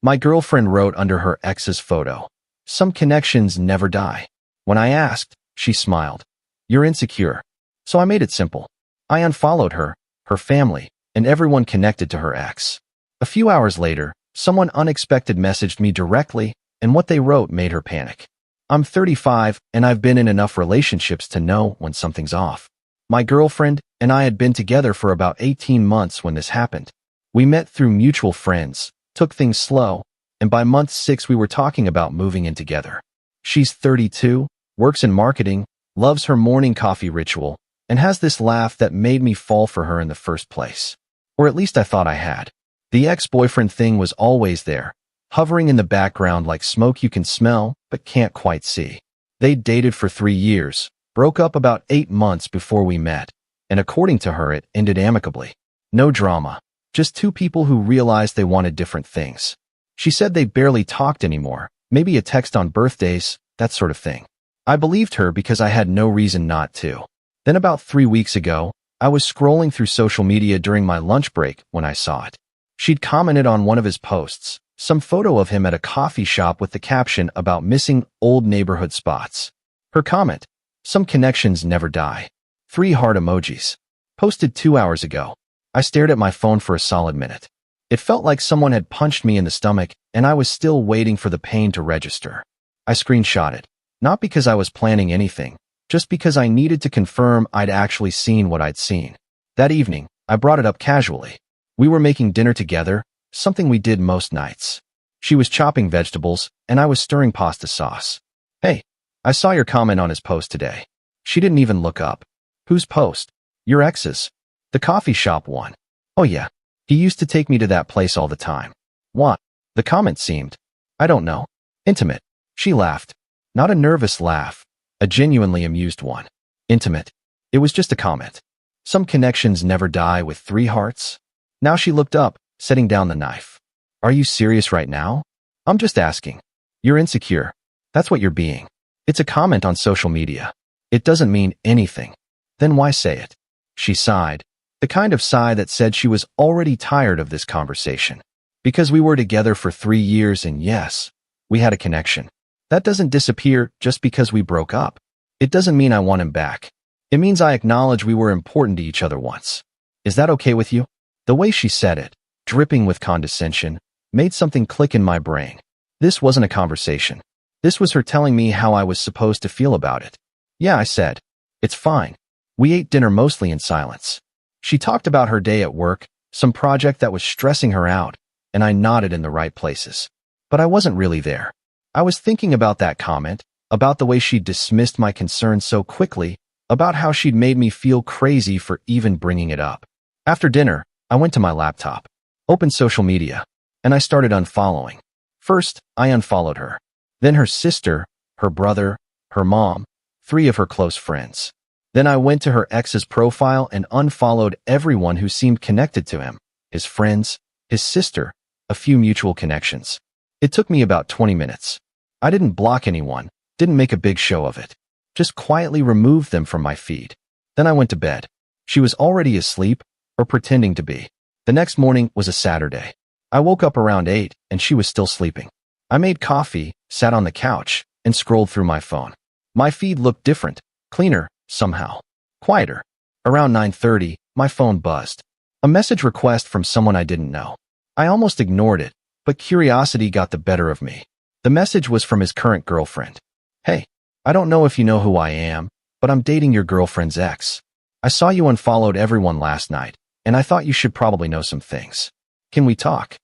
My girlfriend wrote under her ex's photo, "Some connections never die." When I asked, she smiled. "You're insecure." So I made it simple. I unfollowed her, her family, and everyone connected to her ex. A few hours later, someone unexpected messaged me directly, and what they wrote made her panic. I'm 35, and I've been in enough relationships to know when something's off. My girlfriend and I had been together for about 18 months when this happened. We met through mutual friends, took things slow, and by month 6 we were talking about moving in together. She's 32, works in marketing, loves her morning coffee ritual, and has this laugh that made me fall for her in the first place. Or at least I thought I had. The ex-boyfriend thing was always there, hovering in the background like smoke you can smell but can't quite see. They'd dated for 3 years, broke up about 8 months before we met, and according to her it ended amicably. No drama, just two people who realized they wanted different things. She said they barely talked anymore, maybe a text on birthdays, that sort of thing. I believed her because I had no reason not to. Then about 3 weeks ago, I was scrolling through social media during my lunch break when I saw it. She'd commented on one of his posts, some photo of him at a coffee shop with the caption about missing old neighborhood spots. Her comment, "Some connections never die." 3 heart emojis. Posted 2 hours ago. I stared at my phone for a solid minute. It felt like someone had punched me in the stomach, and I was still waiting for the pain to register. I screenshot it, not because I was planning anything, just because I needed to confirm I'd actually seen what I'd seen. That evening, I brought it up casually. We were making dinner together, something we did most nights. She was chopping vegetables, and I was stirring pasta sauce. "Hey, I saw your comment on his post today." She didn't even look up. "Whose post?" "Your ex's." "The coffee shop one." "Oh yeah, he used to take me to that place all the time." "What?" The comment seemed, I don't know, intimate. She laughed. Not a nervous laugh, a genuinely amused one. Intimate. It was just a comment. Some connections never die with 3 hearts. Now she looked up, setting down the knife. "Are you serious right now?" "I'm just asking." "You're insecure. That's what you're being." It's a comment on social media. It doesn't mean anything. Then why say it? She sighed, the kind of sigh that said she was already tired of this conversation. Because we were together for 3 years and yes, we had a connection. That doesn't disappear just because we broke up. It doesn't mean I want him back. It means I acknowledge we were important to each other once. Is that okay with you? The way she said it, dripping with condescension, made something click in my brain. This wasn't a conversation. This was her telling me how I was supposed to feel about it. "Yeah," I said. "It's fine." We ate dinner mostly in silence. She talked about her day at work, some project that was stressing her out, and I nodded in the right places. But I wasn't really there. I was thinking about that comment, about the way she dismissed my concerns so quickly, about how she'd made me feel crazy for even bringing it up. After dinner, I went to my laptop, opened social media, and I started unfollowing. First, I unfollowed her. Then her sister, her brother, her mom, 3 of her close friends. Then I went to her ex's profile and unfollowed everyone who seemed connected to him, his friends, his sister, a few mutual connections. It took me about 20 minutes. I didn't block anyone, didn't make a big show of it. Just quietly removed them from my feed. Then I went to bed. She was already asleep, or pretending to be. The next morning was a Saturday. I woke up around 8 and she was still sleeping. I made coffee, sat on the couch, and scrolled through my phone. My feed looked different, cleaner, somehow. Quieter. Around 9:30, my phone buzzed. A message request from someone I didn't know. I almost ignored it, but curiosity got the better of me. The message was from his current girlfriend. "Hey, I don't know if you know who I am, but I'm dating your girlfriend's ex. I saw you unfollowed everyone last night, and I thought you should probably know some things. Can we talk?"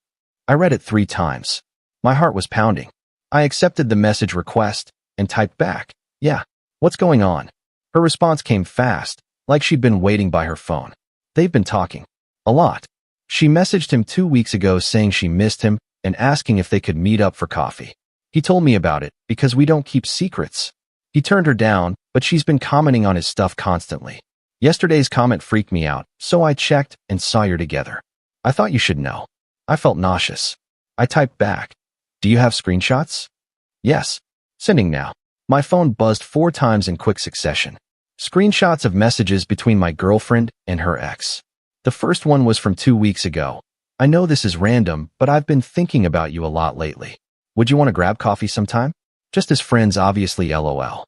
I read it 3 times. My heart was pounding. I accepted the message request and typed back, "Yeah, what's going on?" Her response came fast, like she'd been waiting by her phone. "They've been talking. A lot." She messaged him 2 weeks ago saying she missed him and asking if they could meet up for coffee. He told me about it because we don't keep secrets. He turned her down, but she's been commenting on his stuff constantly. Yesterday's comment freaked me out, so I checked and saw you're together. "I thought you should know." I felt nauseous. I typed back, "Do you have screenshots?" "Yes." Sending now. My phone buzzed 4 times in quick succession. Screenshots of messages between my girlfriend and her ex. The first one was from 2 weeks ago, I know this is random, but I've been thinking about you a lot lately. Would you want to grab coffee sometime? Just as friends, obviously, lol.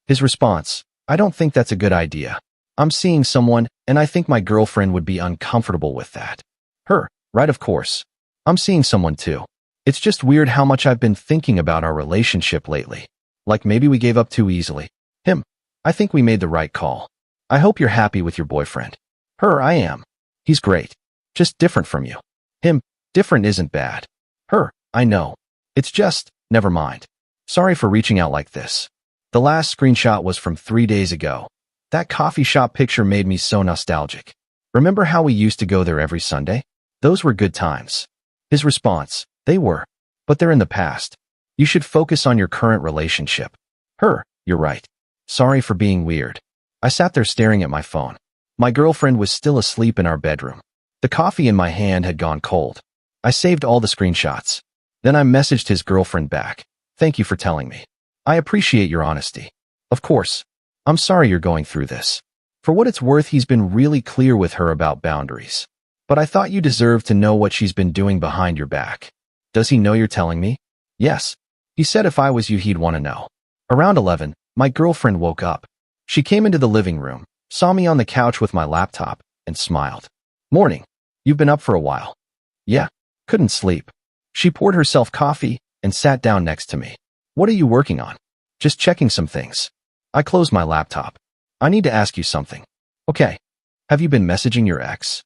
His response, I don't think that's a good idea. I'm seeing someone, and I think my girlfriend would be uncomfortable with that. Her, right, of course. I'm seeing someone too. It's just weird how much I've been thinking about our relationship lately. Like maybe we gave up too easily. Him, I think we made the right call. I hope you're happy with your boyfriend. Her, I am. He's great. Just different from you. Him, different isn't bad. Her, I know. It's just, never mind. Sorry for reaching out like this. The last screenshot was from 3 days ago. That coffee shop picture made me so nostalgic. Remember how we used to go there every Sunday? Those were good times. His response, they were. But they're in the past. You should focus on your current relationship. Her, you're right. Sorry for being weird. I sat there staring at my phone. My girlfriend was still asleep in our bedroom. The coffee in my hand had gone cold. I saved all the screenshots. Then I messaged his girlfriend back. Thank you for telling me. I appreciate your honesty. Of course. I'm sorry you're going through this. For what it's worth, he's been really clear with her about boundaries. But I thought you deserved to know what she's been doing behind your back. Does he know you're telling me? Yes. He said if I was you, he'd want to know. Around 11, my girlfriend woke up. She came into the living room, saw me on the couch with my laptop, and smiled. Morning. You've been up for a while. Yeah. Couldn't sleep. She poured herself coffee and sat down next to me. What are you working on? Just checking some things. I closed my laptop. I need to ask you something. Okay. Have you been messaging your ex?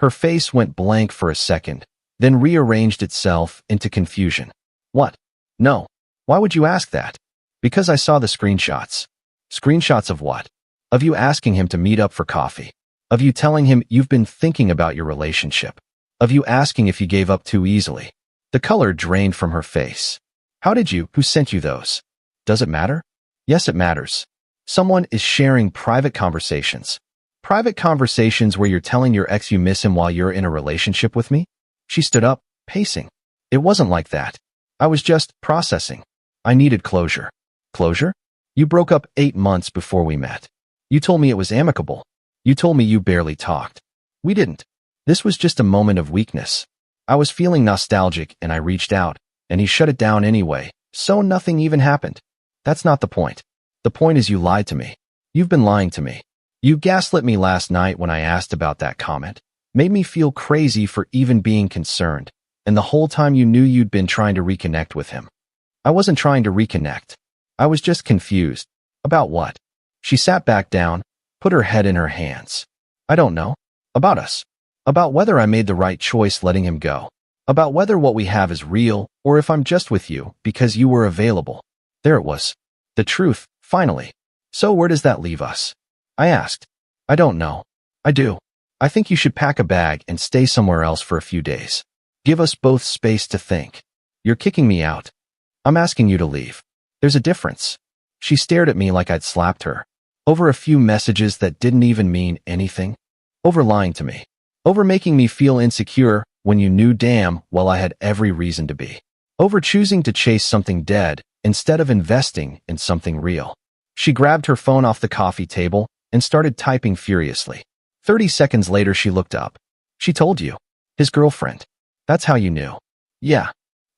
Her face went blank for a second, then rearranged itself into confusion. What? No. Why would you ask that? Because I saw the screenshots. Screenshots of what? Of you asking him to meet up for coffee. Of you telling him you've been thinking about your relationship. Of you asking if you gave up too easily. The color drained from her face. How did you? Who sent you those? Does it matter? Yes, it matters. Someone is sharing private conversations. Private conversations where you're telling your ex you miss him while you're in a relationship with me? She stood up, pacing. It wasn't like that. I was just processing. I needed closure. Closure? You broke up 8 months before we met. You told me it was amicable. You told me you barely talked. We didn't. This was just a moment of weakness. I was feeling nostalgic and I reached out, and he shut it down anyway, so nothing even happened. That's not the point. The point is you lied to me. You've been lying to me. You gaslit me last night when I asked about that comment. Made me feel crazy for even being concerned, and the whole time you knew you'd been trying to reconnect with him. I wasn't trying to reconnect. I was just confused. About what? She sat back down, put her head in her hands. I don't know. About us. About whether I made the right choice letting him go. About whether what we have is real, or if I'm just with you because you were available. There it was. The truth, finally. So where does that leave us? I asked. I don't know. I do. I think you should pack a bag and stay somewhere else for a few days. Give us both space to think. You're kicking me out. I'm asking you to leave. There's a difference. She stared at me like I'd slapped her. Over a few messages that didn't even mean anything. Over lying to me. Over making me feel insecure when you knew damn well I had every reason to be. Over choosing to chase something dead instead of investing in something real. She grabbed her phone off the coffee table and started typing furiously. 30 seconds later, she looked up. She told you. His girlfriend. That's how you knew. Yeah.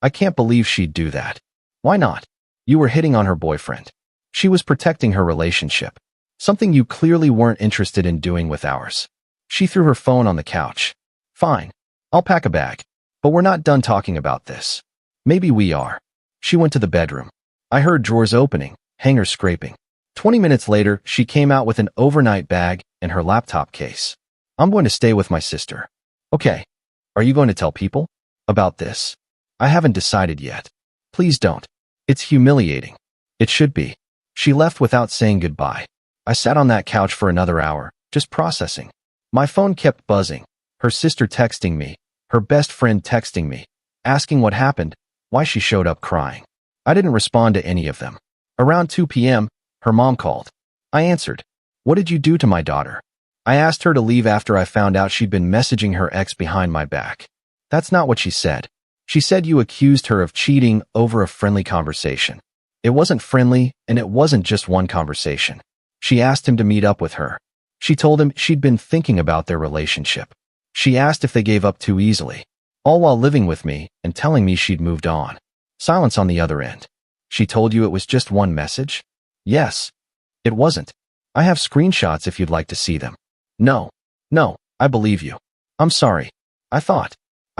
I can't believe she'd do that. Why not? You were hitting on her boyfriend. She was protecting her relationship. Something you clearly weren't interested in doing with ours. She threw her phone on the couch. Fine. I'll pack a bag. But we're not done talking about this. Maybe we are. She went to the bedroom. I heard drawers opening, hangers scraping. 20 minutes later, she came out with an overnight bag and her laptop case. I'm going to stay with my sister. Okay. Are you going to tell people about this? I haven't decided yet. Please don't. It's humiliating. It should be. She left without saying goodbye. I sat on that couch for another hour, just processing. My phone kept buzzing. Her sister texting me, her best friend texting me, asking what happened, why she showed up crying. I didn't respond to any of them. Around 2 p.m., her mom called. I answered. What did you do to my daughter? I asked her to leave after I found out she'd been messaging her ex behind my back. That's not what she said. She said you accused her of cheating over a friendly conversation. It wasn't friendly, and it wasn't just one conversation. She asked him to meet up with her. She told him she'd been thinking about their relationship. She asked if they gave up too easily. all while living with me and telling me she'd moved on. Silence on the other end. She told you it was just one message? Yes. It wasn't. I have screenshots if you'd like to see them. No. No, I believe you. I'm sorry. I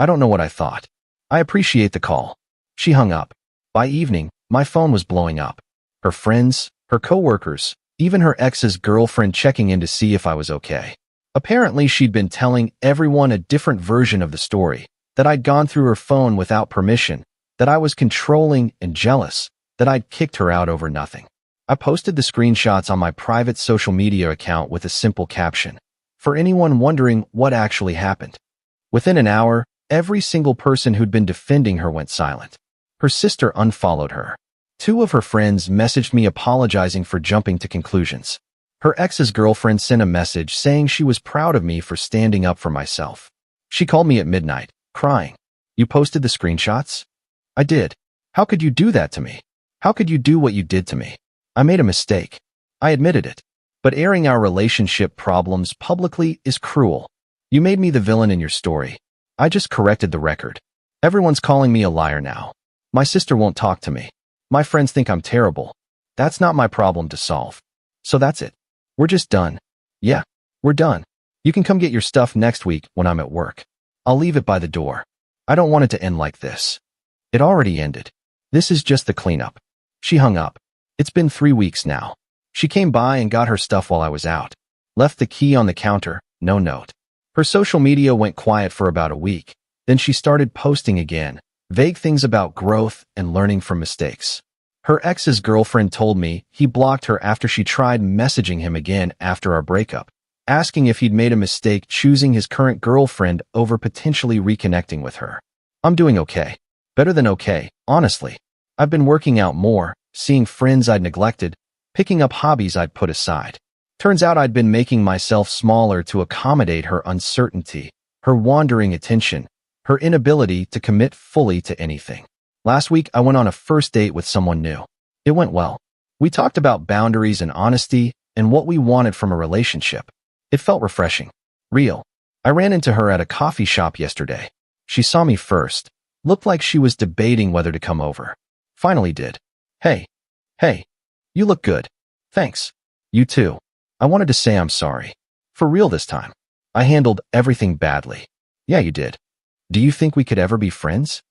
don't know what I thought. I appreciate the call. She hung up. By evening, my phone was blowing up. Her friends, her coworkers, even her ex's girlfriend checking in to see if I was okay. Apparently, she'd been telling everyone a different version of the story, that I'd gone through her phone without permission, that I was controlling and jealous, that I'd kicked her out over nothing. I posted the screenshots on my private social media account with a simple caption, for anyone wondering what actually happened. Within an hour, every single person who'd been defending her went silent. Her sister unfollowed her. 2 of her friends messaged me apologizing for jumping to conclusions. Her ex's girlfriend sent a message saying she was proud of me for standing up for myself. She called me at midnight, crying. You posted the screenshots? I did. How could you do that to me? How could you do what you did to me? I made a mistake. I admitted it. But airing our relationship problems publicly is cruel. You made me the villain in your story. I just corrected the record. Everyone's calling me a liar now. My sister won't talk to me. My friends think I'm terrible. That's not my problem to solve. So that's it. We're just done. Yeah, we're done. You can come get your stuff next week when I'm at work. I'll leave it by the door. I don't want it to end like this. It already ended. This is just the cleanup. She hung up. It's been 3 weeks now. She came by and got her stuff while I was out. Left the key on the counter, no note. Her social media went quiet for about a week. Then she started posting again, vague things about growth and learning from mistakes. Her ex's girlfriend told me he blocked her after she tried messaging him again after our breakup, asking if he'd made a mistake choosing his current girlfriend over potentially reconnecting with her. I'm doing okay. Better than okay, honestly. I've been working out more, seeing friends I'd neglected, picking up hobbies I'd put aside. Turns out I'd been making myself smaller to accommodate her uncertainty, her wandering attention, her inability to commit fully to anything. Last week, I went on a first date with someone new. It went well. We talked about boundaries and honesty and what we wanted from a relationship. It felt refreshing. Real. I ran into her at a coffee shop yesterday. She saw me first. Looked like she was debating whether to come over. Finally did. Hey. You look good. Thanks. You too. I wanted to say I'm sorry. For real this time. I handled everything badly. Yeah, you did. Do you think we could ever be friends?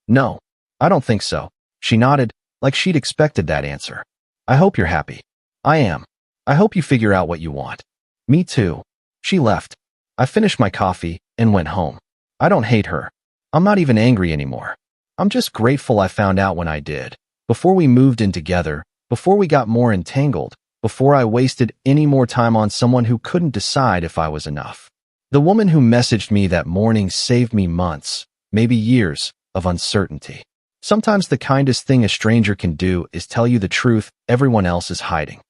No. I don't think so. She nodded, like she'd expected that answer. I hope you're happy. I am. I hope you figure out what you want. Me too. She left. I finished my coffee and went home. I don't hate her. I'm not even angry anymore. I'm just grateful I found out when I did. Before we moved in together, before we got more entangled, before I wasted any more time on someone who couldn't decide if I was enough. The woman who messaged me that morning saved me months, maybe years, of uncertainty. Sometimes the kindest thing a stranger can do is tell you the truth everyone else is hiding.